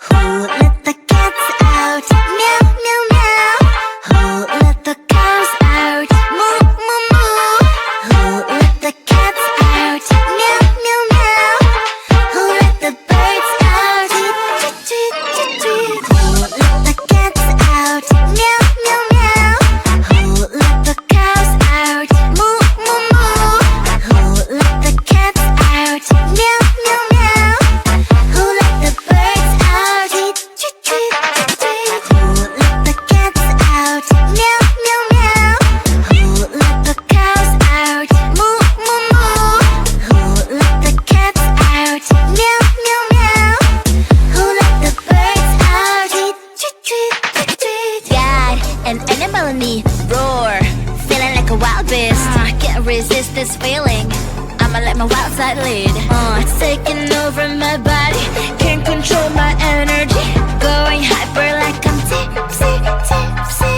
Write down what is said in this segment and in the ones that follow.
Who let the cats out? Meow, meow, meow. Who let the cows out? Moo, moo, moo. Who let the cats out? Meow, meow, meow. Who let the birds out? Tweet, tweet, tweet, tweet. Who let the cats out? Meow, meow, meow. Who let the cows out? Moo, moo, moo. Who let the cats out? Meow, meow, meow. Who let the birds out? Tweet, tweet, tweet, tweet. Who let the cats out? Meow, meow, meow. Who let the cows out? Moo, moo, moo. Who let the cats out? Meow, meow, meow. Who let the birds out? Tweet, tweet, tweet, tweet, tweet. God, an animal in me, roar, feeling like a wild beast. Can't resist this feeling, I'ma let my wild side lead. It's taking over my body, can't control my energy. Going hyper like I'm tipsy, tipsy.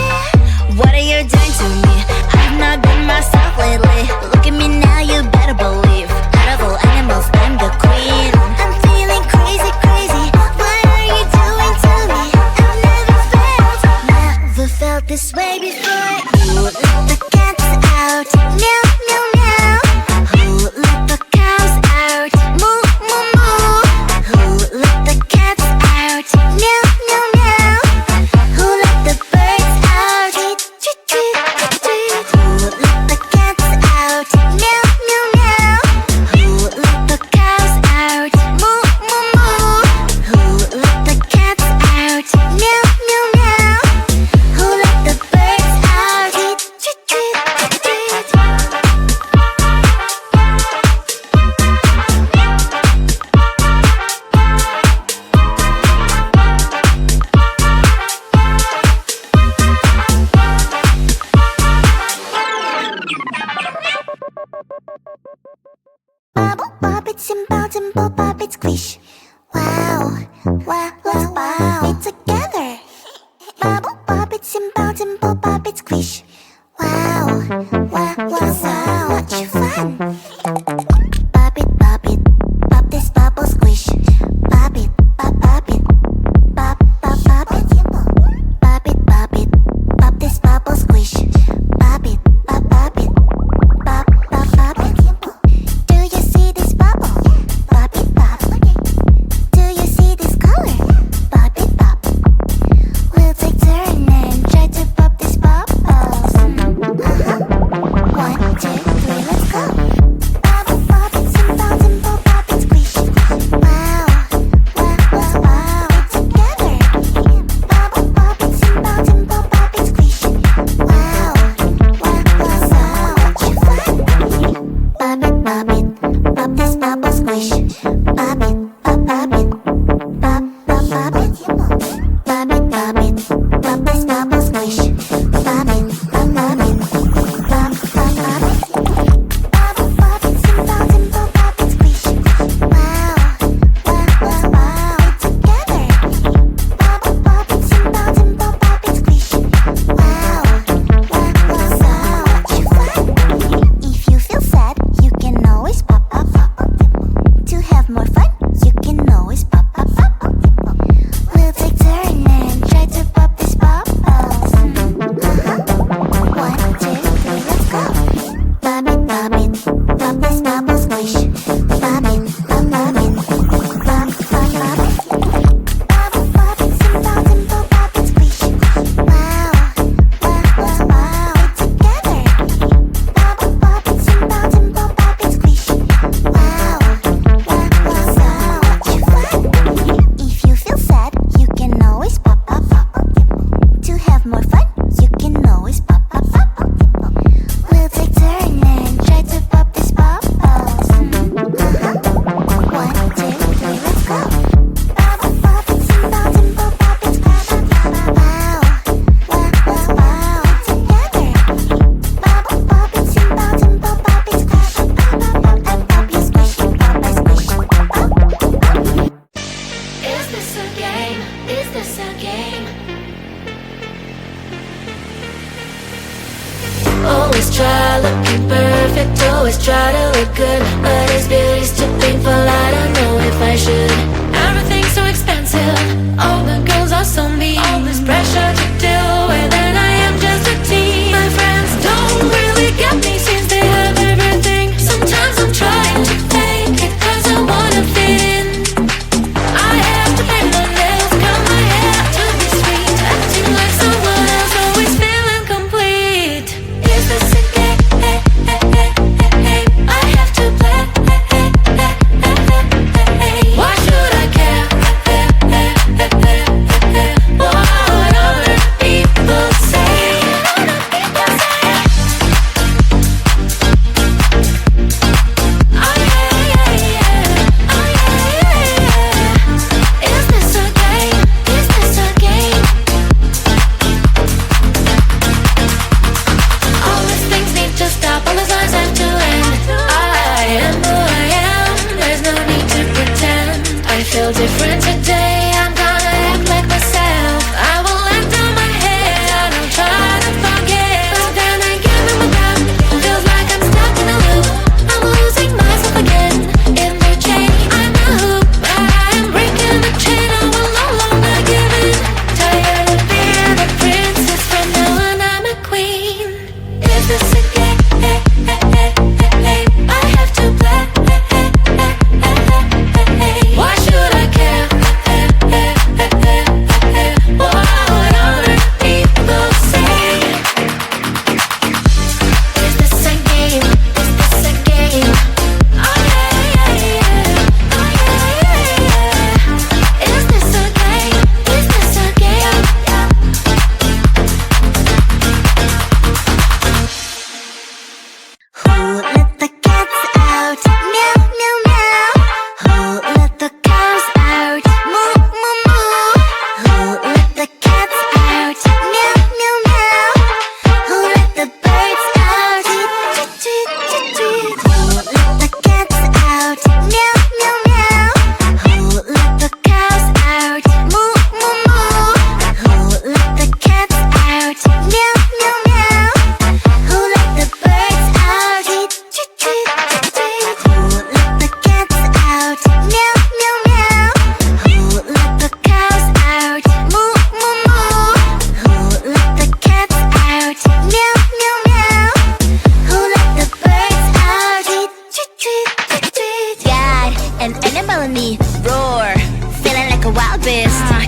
What are you doing to me? I've not been myself lately. Look at me now, you better believe. Out of all animals, I'm the queen. I'm feeling crazy, crazy. What are you doing to me? I've never felt this way before. Who let the cats out? Meow, meow, meow. Who let the cows out? Moo, moo, moo. Who let the cats out? Meow, meow, meow. Who let the birds out? Tweet, tweet, tweet, tweet. Who let the cats out? Meow, meow, meow. Who let the cows out? Moo, moo, moo. Who let the cats out? Meow, meow, meow. Who let the birds out? Tweet, tweet, tweet, tweet. Bubble, bobbit, simple, dimple, bobbit, squish. Wow, wow, let's bob it together. Bubble, bobbit, simple, dimple, bobbit, squish. Wow, wow, wow, so much fun. Bobbit, bob this bubble, squish. Bobbit, bobbit, bob, bobbit. Bobbit, bob this bubble, squish. Bobbit, bobbit, bob, bobbit. Do you see this bubble? Bobbit, bob. Do you see this color? Bobbit, bob. We'll take turn and try to pop this bubbles. 1, 2, 3, let's go. Bubble, bobbit, simple, dimple, bobbit, squish. Wow, wow, wow, wow, together. Bubble, bobbit, simple, dimple, bobbit, squish. Wow, wow, wow, so much fun. Bobbit, bob this bubble, squish. Bobbit, bobbit, bob, bobbit. Bobbit, bob this bubble, squish. Bobbit, bobbit, bob, bobbit. Bubble, bobbit, simple, dimple, bobbit, squish. Wow, wow, wow, wow, together. Bubble, bobbit, simple, dimple, bobbit, squish. Wow, wow, wow, so much fun. If you feel sad, you can always pop, pop, pop. To have more fun, you can always pop, pop, pop. We'll take turn and try to pop these bubbles. 1, 2, 3, let's go. Bobbit, bob this bubble, squish. Bobbit, bobbit, bob, bobbit. Bubble, bobbit, simple, dimple, bobbit, squish. Wow, wow, wow, wow, together. Bubble, bobbit, simple, dimple, bobbit, squish. Wow, wow, wow, so much fun. If you feel sad, you can always pop, pop, pop. To have more fun, you can always pop, pop, pop. We'll take turn and try to pop these bubbles. 1, 2, 3, let's go. Bubble, bobbit, simple, dimple, bobbit, squish. Wow, wow, wow, wow, together. Bubble, bobbit, simple, dimple, bobbit, squish. And pop you squish, pop I squish. Is this a game? Is this a game? Always try looking perfect, always try to look good, but his beauty's too painful, I don't know if I should. Everything's so expensive,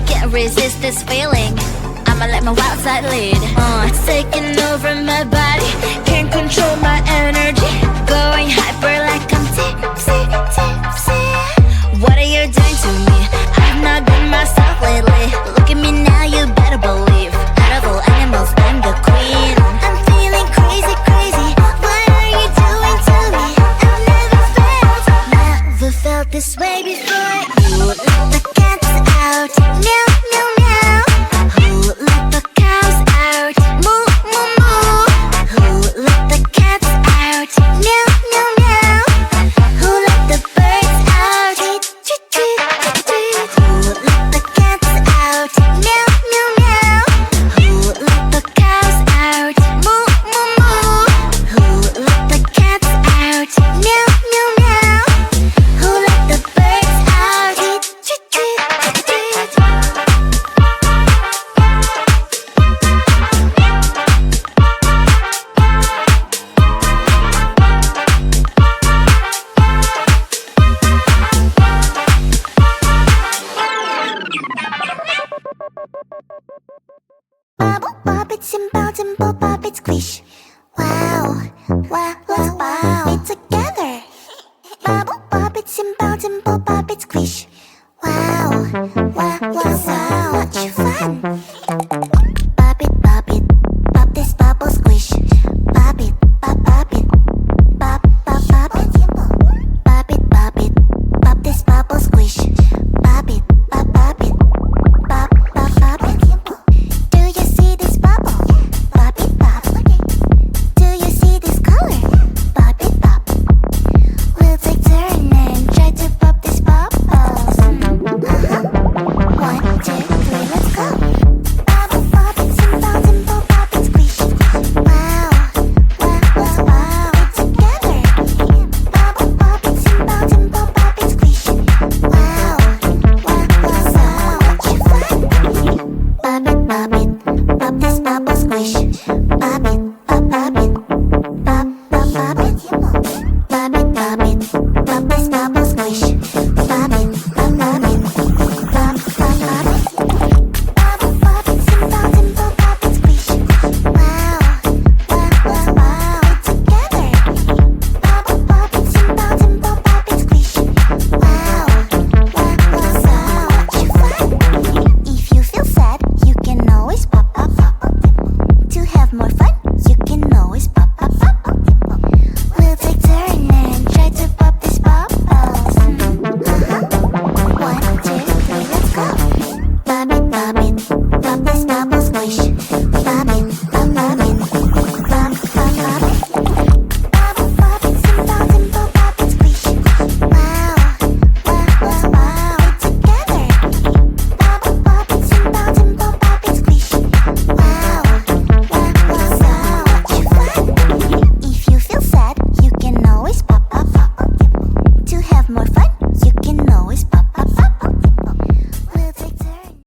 Can't resist this feeling. I'ma let my wild side lead. It's taking over my body. Can't control my energy. Going hyper like I'm tipsy, tipsy. What are you doing to me? I've not been myself lately. Look at me now, you better believe. Out of all animals, I'm the queen. I'm feeling crazy, crazy. What are you doing to me? Never felt this way before. You let the cats out. Meow, meow, meow. Who let the cows out? Moo, moo, moo. Who let the cats out? Meow, meow, meow. Who let the birds out? Tweet, tweet, tweet, tweet. Who let the cats out? Meow, meow, meow. Who let the cows out? Moo, moo, moo. Who let the cats out? Meow, meow, meow. Who let the birds out? Tweet, tweet, tweet, tweet. Bubble bop, it's simple bop, it's squish. Wow, wow, wow, wow, it's together. Bubble bop, it's simple bop, it's squish.